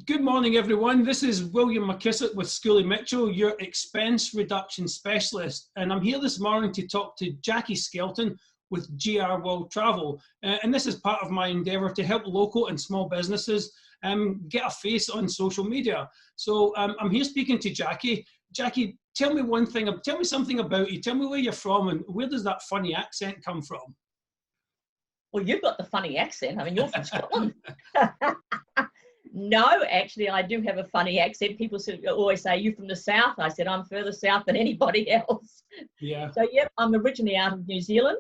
Good morning, everyone. This is William McKissock with Schooley Mitchell, your expense reduction specialist. And I'm here this morning to talk to Jackie Skelton with GR World Travel. And this is part of my endeavour to help local and small businesses get a face on social media. So I'm here speaking to Jackie. Jackie, tell me one thing, tell me something about you. Tell me where you're from and where does that funny accent come from? Well, you've got the funny accent. I mean, you're from Scotland. No, actually, I do have a funny accent. People always say, "You from the south?" I said, "I'm further south than anybody else." Yeah. So, yep, I'm originally out of New Zealand,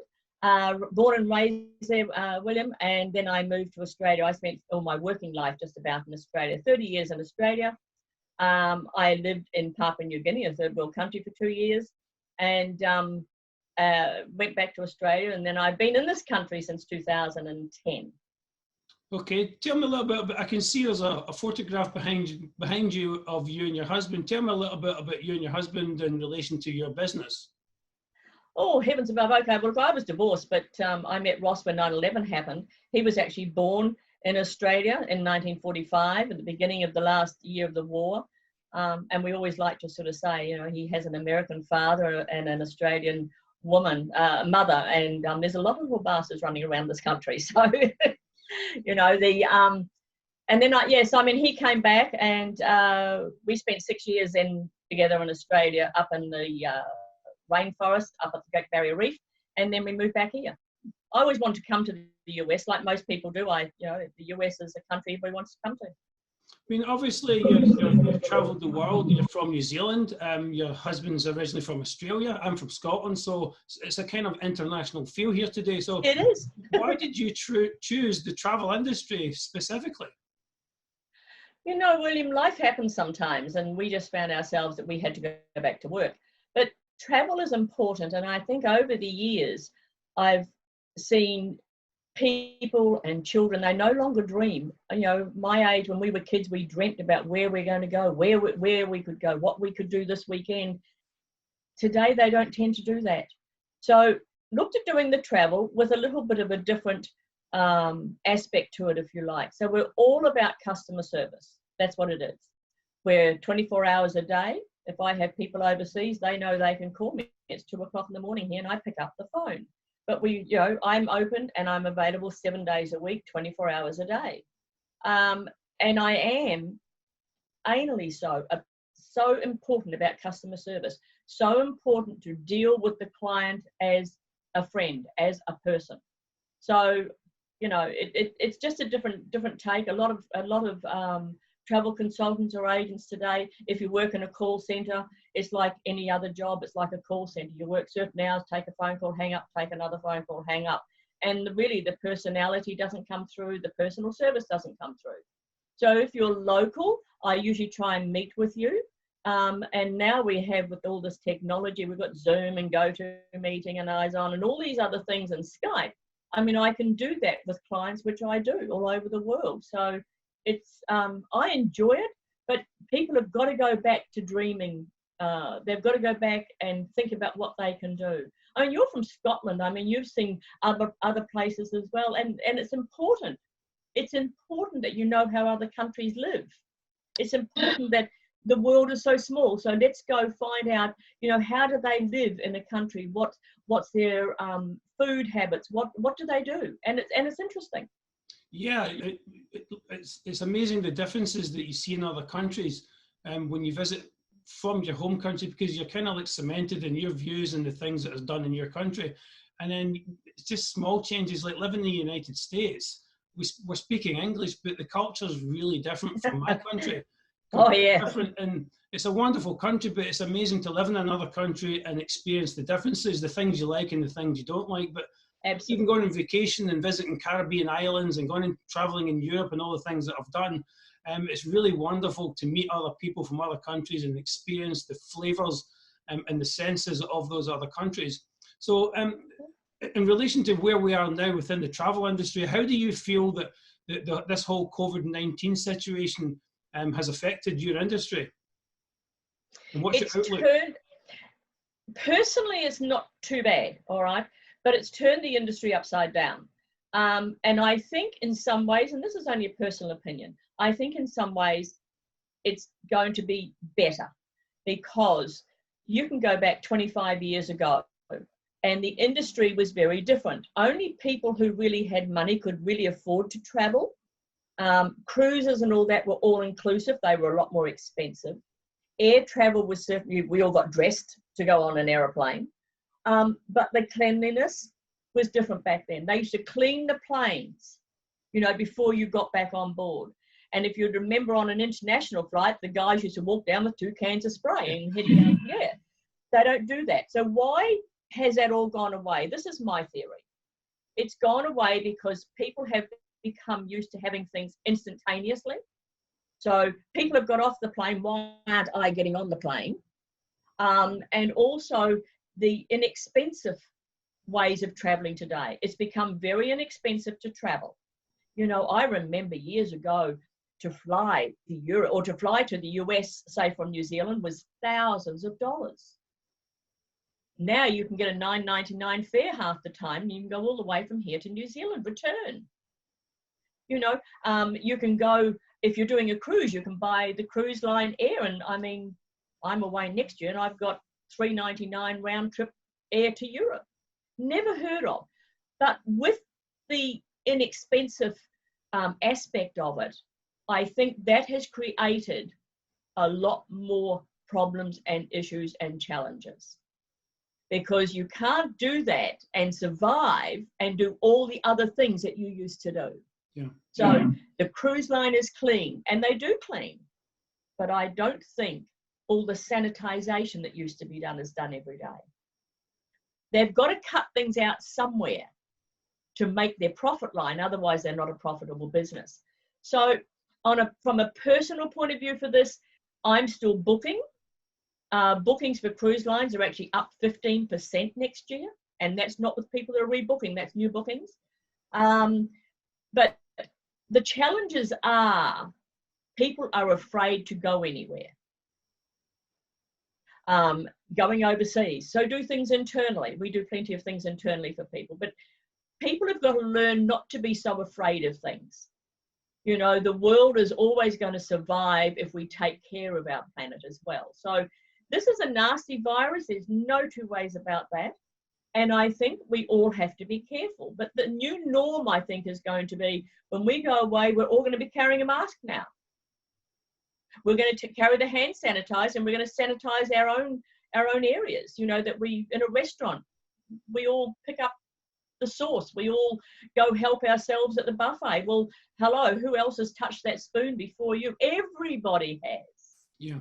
born and raised there, William, and then I moved to Australia. I spent all my working life just about in Australia, 30 years in Australia. I lived in Papua New Guinea, a third world country, for 2 years, and went back to Australia, and then I've been in this country since 2010. Okay, tell me a little bit about, I can see there's a photograph behind you of you and your husband. Tell me a little bit about you and your husband in relation to your business. Oh, heavens above. Okay, well, I was divorced, but I met Ross when 9/11 happened. He was actually born in Australia in 1945, at the beginning of the last year of the war. And we always like to sort of say, you know, he has an American father and an Australian mother, and there's a lot of little bastards running around this country. So, you know, and then he came back, and we spent 6 years together in Australia, up in the rainforest, up at the Great Barrier Reef, and then we moved back here. I always wanted to come to the US, like most people do. The US is a country everybody wants to come to. I mean, obviously, you've travelled the world. You're from New Zealand. Your husband's originally from Australia. I'm from Scotland, so it's a kind of international feel here today. So it is. Why did you choose the travel industry specifically? You know, William, life happens sometimes, and we just found ourselves that we had to go back to work. But travel is important, and I think over the years, I've seen people and children, they no longer dream. You know, my age, when we were kids, we dreamt about where we're going to go, where we could go, what we could do this weekend. Today, they don't tend to do that. So looked at doing the travel with a little bit of a different aspect to it, if you like. So we're all about customer service. That's what it is. We're 24 hours a day. If I have people overseas, they know they can call me. It's 2 o'clock in the morning here, and I pick up the phone. But I'm open and I'm available 7 days a week, 24 hours a day. And I am anally so important about customer service. So important to deal with the client as a friend, as a person. So, you know, it's just a different take. A lot of travel consultants or agents today, if you work in a call center, it's like any other job. It's like a call center. You work certain hours, take a phone call, hang up, take another phone call, hang up. And really the personality doesn't come through, the personal service doesn't come through. So if you're local, I usually try and meet with you. And now we have, with all this technology, we've got Zoom and GoToMeeting and Eyes On and all these other things, and Skype. I mean, I can do that with clients, which I do all over the world. So it's, I enjoy it, but people have got to go back to dreaming. They've got to go back and think about what they can do. I mean, you're from Scotland. I mean, you've seen other places as well. And it's important. It's important that you know how other countries live. It's important that the world is so small. So let's go find out, you know, how do they live in a country? What's their food habits? What do they do? And it's interesting. Yeah, it's amazing the differences that you see in other countries when you visit from your home country, because you're kind of like cemented in your views and the things that are done in your country. And then it's just small changes, like living in the United States. We're speaking English, but the culture is really different from my country. Oh, yeah. Different, and it's a wonderful country, but it's amazing to live in another country and experience the differences, the things you like and the things you don't like. But absolutely, even going on vacation and visiting Caribbean islands and going and traveling in Europe and all the things that I've done, it's really wonderful to meet other people from other countries and experience the flavors and the senses of those other countries. So in relation to where we are now within the travel industry, how do you feel that this whole COVID-19 situation has affected your industry? And what's your outlook? Personally, it's not too bad, all right, but it's turned the industry upside down. And I think in some ways, and this is only a personal opinion, I think in some ways it's going to be better, because you can go back 25 years ago and the industry was very different. Only people who really had money could really afford to travel. Cruises and all that were all inclusive. They were a lot more expensive. Air travel was certainly, we all got dressed to go on an aeroplane. But the cleanliness was different back then. They used to clean the planes, you know, before you got back on board. And if you'd remember, on an international flight, the guys used to walk down with 2 cans of spray and heading out. Yeah, they don't do that. So why has that all gone away? This is my theory. It's gone away because people have become used to having things instantaneously. So people have got off the plane. Why aren't I getting on the plane? And also the inexpensive ways of traveling today. It's become very inexpensive to travel. You know, I remember years ago, to fly to Europe or to fly to the US, say from New Zealand, was thousands of dollars. Now you can get a $9.99 fare half the time, and you can go all the way from here to New Zealand, return. You know, you can go, if you're doing a cruise, you can buy the cruise line air. And I mean, I'm away next year and I've got $3.99 round trip air to Europe. Never heard of. But with the inexpensive aspect of it, I think that has created a lot more problems and issues and challenges, because you can't do that and survive and do all the other things that you used to do. Yeah. So the cruise line is clean, and they do clean, but I don't think all the sanitization that used to be done is done every day. They've got to cut things out somewhere to make their profit line, otherwise they're not a profitable business. So from a personal point of view for this, I'm still booking. Bookings for cruise lines are actually up 15% next year, and that's not with people that are rebooking, that's new bookings. But the challenges are, people are afraid to go anywhere. Going overseas, so do things internally. We do plenty of things internally for people, but people have got to learn not to be so afraid of things. You know, the world is always going to survive if we take care of our planet as well. So this is a nasty virus. There's no two ways about that. And I think we all have to be careful. But the new norm, I think, is going to be, when we go away, we're all going to be carrying a mask now. We're going to carry the hand sanitizer, and we're going to sanitize our own areas. You know, that we, in a restaurant, we all pick up the sauce. We all go help ourselves at the buffet. Well, hello, who else has touched that spoon before you? Everybody has. Yeah.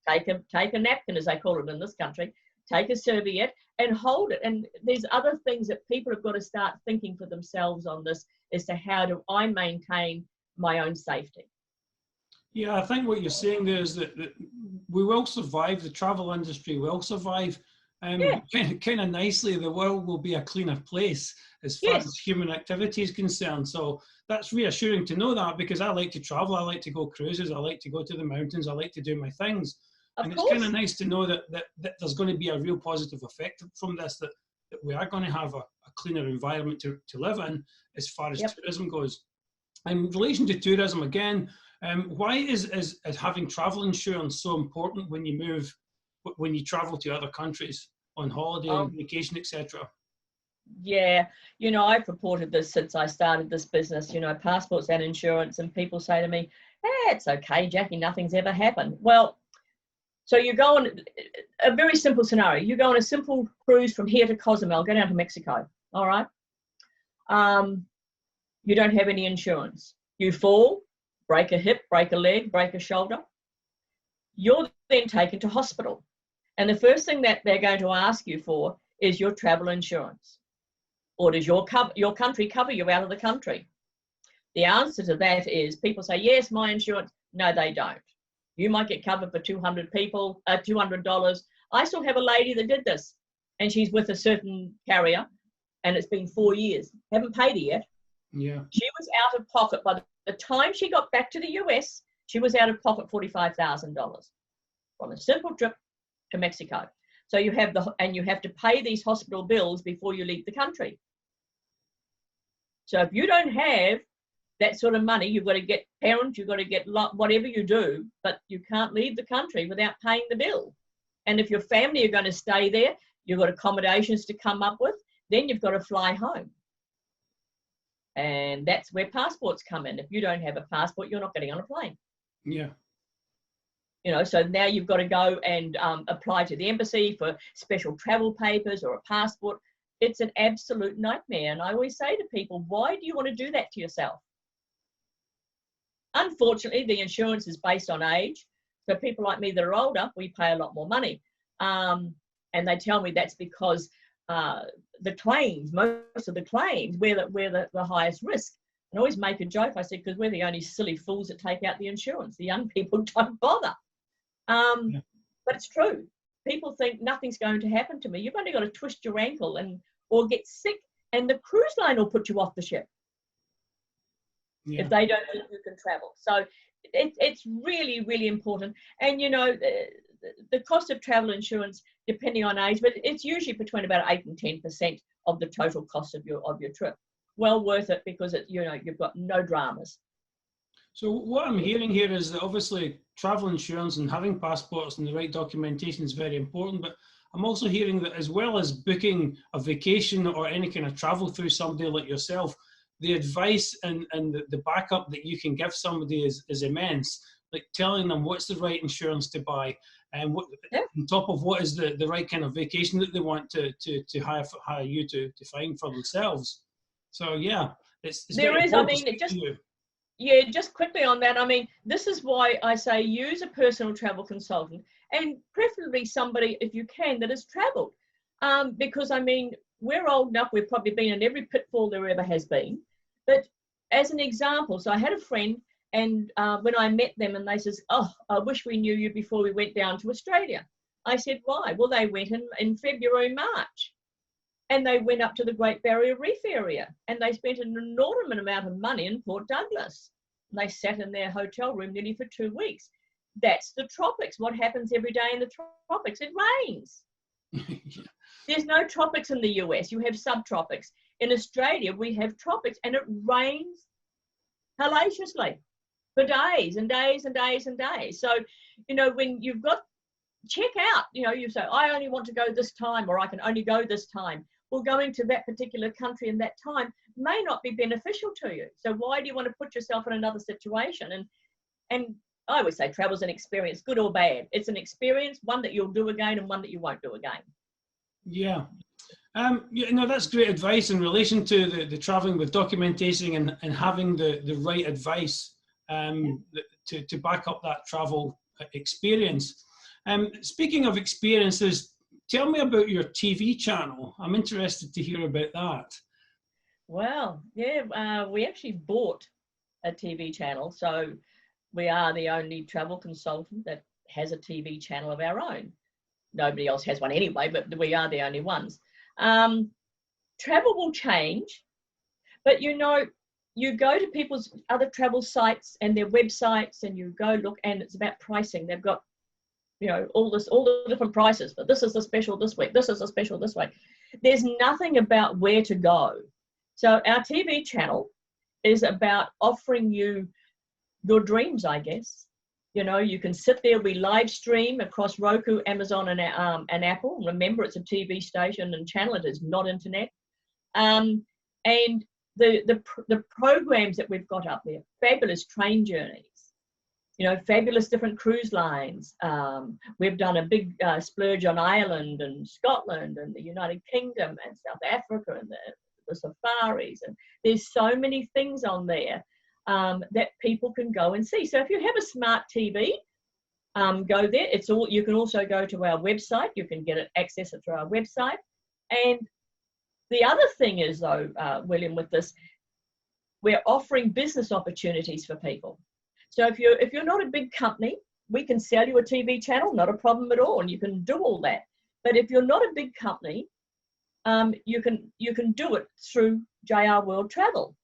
Take a napkin, as they call it in this country. Take a serviette and hold it. And there's other things that people have got to start thinking for themselves on this, as to how do I maintain my own safety. Yeah, I think what you're saying there is that we will survive, the travel industry will survive. Kind of nicely, the world will be a cleaner place as far as human activity is concerned. So that's reassuring to know that, because I like to travel, I like to go cruises, I like to go to the mountains, I like to do my things. And it's kind of nice to know that there's going to be a real positive effect from this, that we are going to have a cleaner environment to live in as far as tourism goes. In relation to tourism, again, why is having travel insurance so important when you travel to other countries on holiday, on vacation, etc.? Yeah, you know, I've reported this since I started this business, you know, passports and insurance, and people say to me, it's okay, Jackie, nothing's ever happened. Well, so you go on a very simple scenario. You go on a simple cruise from here to Cozumel, go down to Mexico, all right? You don't have any insurance. You fall, break a hip, break a leg, break a shoulder. You're then taken to hospital. And the first thing that they're going to ask you for is your travel insurance. Or does your country cover you out of the country? The answer to that is, people say, yes, my insurance. No, they don't. You might get covered for 200 people, $200. I still have a lady that did this, and she's with a certain carrier, and it's been 4 years. Haven't paid her yet. Yeah. She was out of pocket. By the time she got back to the US, she was out of pocket $45,000 from a simple trip to Mexico. So you have you have to pay these hospital bills before you leave the country. So if you don't have that sort of money, you've got to get parents, you've got to get whatever you do, but you can't leave the country without paying the bill. And if your family are going to stay there, you've got accommodations to come up with, then you've got to fly home. And that's where passports come in. If you don't have a passport, you're not getting on a plane. Yeah. You know, so now you've got to go and apply to the embassy for special travel papers or a passport. It's an absolute nightmare. And I always say to people, why do you want to do that to yourself? Unfortunately, the insurance is based on age. So people like me that are older, we pay a lot more money. And they tell me that's because the claims, most of the claims, we're the highest risk. And I always make a joke. I said, because we're the only silly fools that take out the insurance. The young people don't bother. Yeah. But it's true. People think nothing's going to happen to me. You've only got to twist your ankle or get sick, and the cruise line will put you off the ship. Yeah. If they don't think you can travel. So it's really, really important. And, you know, the cost of travel insurance, depending on age, but it's usually between about 8 and 10% of the total cost of your trip. Well worth it, because you've got no dramas. So what I'm hearing here is that obviously travel insurance and having passports and the right documentation is very important, but I'm also hearing that as well as booking a vacation or any kind of travel through somebody like yourself, the advice and the backup that you can give somebody is immense. Like telling them what's the right insurance to buy, and what on top of what is the right kind of vacation that they want to hire you to find for themselves. So yeah, it's there is. I mean, just quickly on that. I mean, this is why I say use a personal travel consultant, and preferably somebody, if you can, that has travelled, because I mean, we're old enough. We've probably been in every pitfall there ever has been. But as an example, so I had a friend. And when I met them and they says, oh, I wish we knew you before we went down to Australia. I said, why? Well, they went in February, March. And they went up to the Great Barrier Reef area. And they spent an inordinate amount of money in Port Douglas. And they sat in their hotel room nearly for 2 weeks. That's the tropics. What happens every day in the tropics? It rains. There's no tropics in the US. You have subtropics. In Australia, we have tropics, and it rains hellaciously for days and days and days and days. So, you know, when you've got, check out, you know, you say, I only want to go this time, or I can only go this time. Well, going to that particular country in that time may not be beneficial to you. So why do you want to put yourself in another situation? And I always say travel's an experience, good or bad. It's an experience, one that you'll do again and one that you won't do again. Yeah. You know, that's great advice in relation to the traveling with documentation and having the right advice to back up that travel experience. Speaking of experiences, tell me about your TV channel. I'm interested to hear about that. Well, yeah, we actually bought a TV channel. So we are the only travel consultant that has a TV channel of our own. Nobody else has one anyway, but we are the only ones. Travel will change, but you know, you go to people's other travel sites and their websites and you go look, and it's about pricing. They've got, you know, all the different prices, but this is the special this week, this is the special this week. There's nothing about where to go. So our TV channel is about offering you your dreams, I guess. You know, you can sit there, we live stream across Roku, Amazon, and Apple. Remember, it's a TV station and channel, it is not internet. And the programs that we've got up there, fabulous train journeys, you know, fabulous different cruise lines. We've done a big splurge on Ireland and Scotland and the United Kingdom and South Africa and the safaris. And there's so many things on there that people can go and see. So if you have a smart TV, go there. It's all. You can also go to our website. You can get it, access it through our website. And the other thing is, though, William, with this, we're offering business opportunities for people. So if you're not a big company, we can sell you a TV channel, not a problem at all, and you can do all that. But if you're not a big company, you can do it through JR World Travel.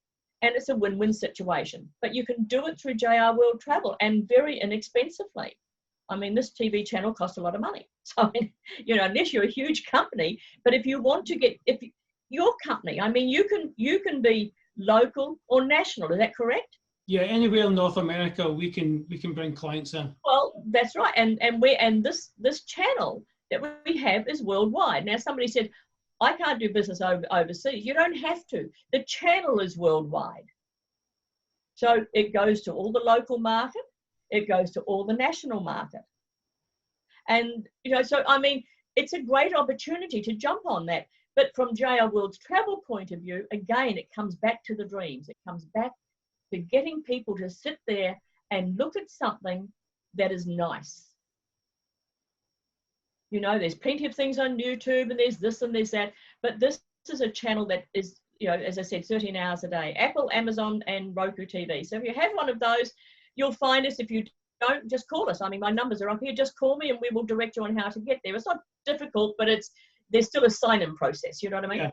And it's a win-win situation. But you can do it through JR World Travel, and very inexpensively. I mean, this TV channel costs a lot of money. So, you know, unless you're a huge company, but if you want to get, your company, I mean, you can be local or national. Is that correct? Yeah, anywhere in North America, we can bring clients in. Well, that's right. And this channel that we have is worldwide. Now, somebody said, I can't do business overseas. You don't have to. The channel is worldwide. So it goes to all the local market. It goes to all the national market. And, so, I mean, it's a great opportunity to jump on that. But from JL World's travel point of view, again, it comes back to the dreams. It comes back to getting people to sit there and look at something that is nice. There's plenty of things on YouTube, and there's this and there's that, but this is a channel that is, as I said, 13 hours a day. Apple, Amazon, and Roku TV. So if you have one of those, you'll find us. If you don't, just call us. I mean, my numbers are up here. Just call me and we will direct you on how to get there. It's not difficult, but there's still a sign-in process. You know what I mean? Yeah.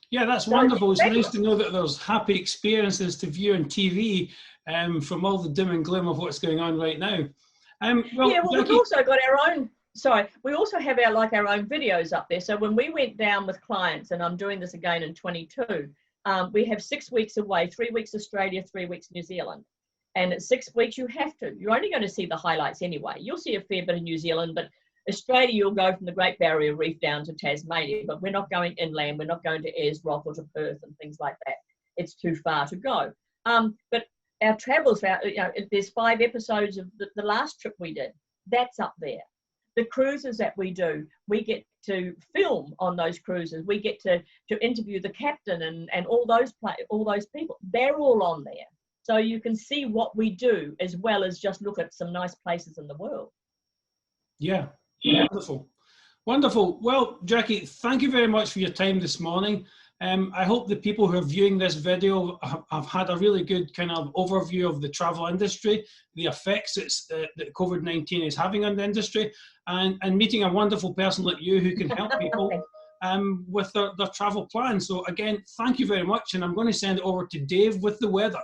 Yeah, that's wonderful. It's nice to know that there's happy experiences to view on TV from all the dim and gloom of what's going on right now. Well, we've also got our own. Sorry, we also have our own videos up there. So when we went down with clients, and I'm doing this again in 22, we have 6 weeks away, 3 weeks Australia, 3 weeks New Zealand. And at 6 weeks, you have to. You're only going to see the highlights anyway. You'll see a fair bit of New Zealand, but Australia, you'll go from the Great Barrier Reef down to Tasmania, but we're not going inland. We're not going to Ayers Rock or to Perth and things like that. It's too far to go. But our travels, there's 5 episodes of the last trip we did. That's up there. The cruises that we do, we get to film on those cruises. We get to interview the captain and all those people. They're all on there. So you can see what we do as well as just look at some nice places in the world. Yeah, wonderful. Wonderful. Well, Jackie, thank you very much for your time this morning. I hope the people who are viewing this video have had a really good kind of overview of the travel industry, the effects that COVID-19 is having on the industry, and meeting a wonderful person like you who can help people with their travel plans. So again, thank you very much. And I'm going to send it over to Dave with the weather.